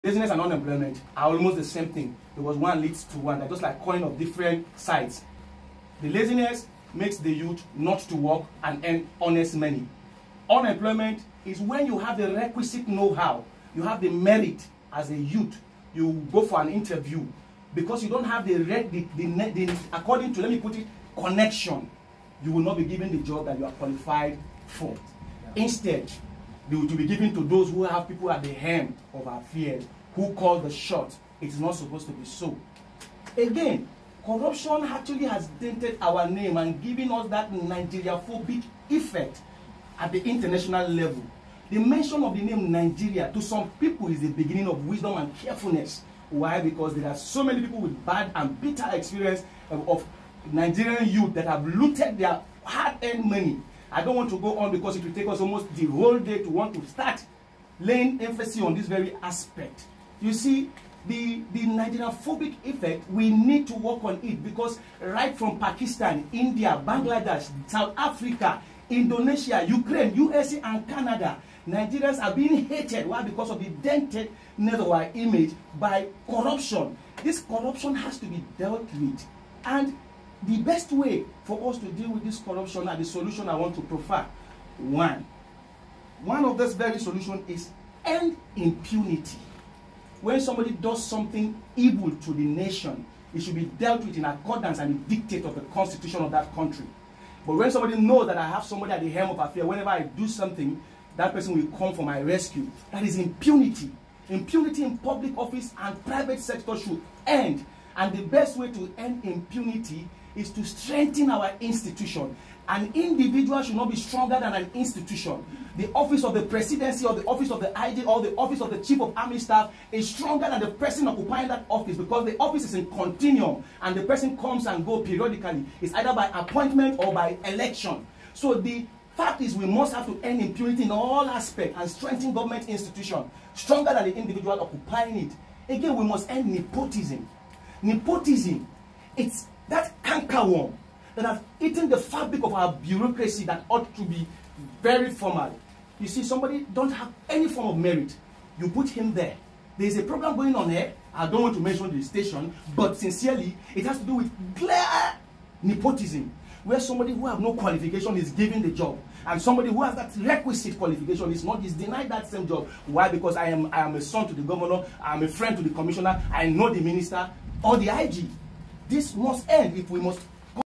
Business and unemployment are almost the same thing because one leads to one. They're just like coin of different sides. The laziness makes the youth not to work and earn honest money. Unemployment is when you have the requisite know-how, you have the merit as a youth, you go for an interview because you don't have the according to, let me put it, connection, you will not be given the job that you are qualified for. Instead, they will be given to those who have people at the helm of our affairs, who call the shot. It is not supposed to be so. Again, corruption actually has dented our name and given us that Nigeria-phobic effect at the international level. The mention of the name Nigeria to some people is the beginning of wisdom and carefulness. Why? Because there are so many people with bad and bitter experience of Nigerian youth that have looted their hard-earned money. I don't want to go on because it will take us almost the whole day to want to start laying emphasis on this very aspect. You see, the Nigeria-phobic effect, we need to work on it because right from Pakistan, India, Bangladesh, South Africa, Indonesia, Ukraine, USA, and Canada, Nigerians are being hated. Why? Because of the dentedness of our image by corruption. This corruption has to be dealt with. And the best way for us to deal with this corruption and the solution I want to profile, one of this very solution is end impunity. When somebody does something evil to the nation, it should be dealt with in accordance and the dictate of the constitution of that country. But when somebody knows that I have somebody at the helm of affairs, whenever I do something, that person will come for my rescue. That is impunity. Impunity in public office and private sector should end. And the best way to end impunity is to strengthen our institution. An individual should not be stronger than an institution. The office of the presidency or the office of the IG or the office of the chief of army staff is stronger than the person occupying that office because the office is in continuum and the person comes and goes periodically. It's either by appointment or by election. So the fact is we must have to end impunity in all aspects and strengthen government institution stronger than the individual occupying it. Again, we must end nepotism. Nepotism, it's that cankerworm that has eaten the fabric of our bureaucracy that ought to be very formal. You see, somebody don't have any form of merit. You put him there. There is a program going on here. I don't want to mention the station, but sincerely, it has to do with clear nepotism, where somebody who has no qualification is given the job, and somebody who has that requisite qualification is denied that same job. Why? Because I am a son to the governor, I am a friend to the commissioner, I know the minister or the IG. This must end if we must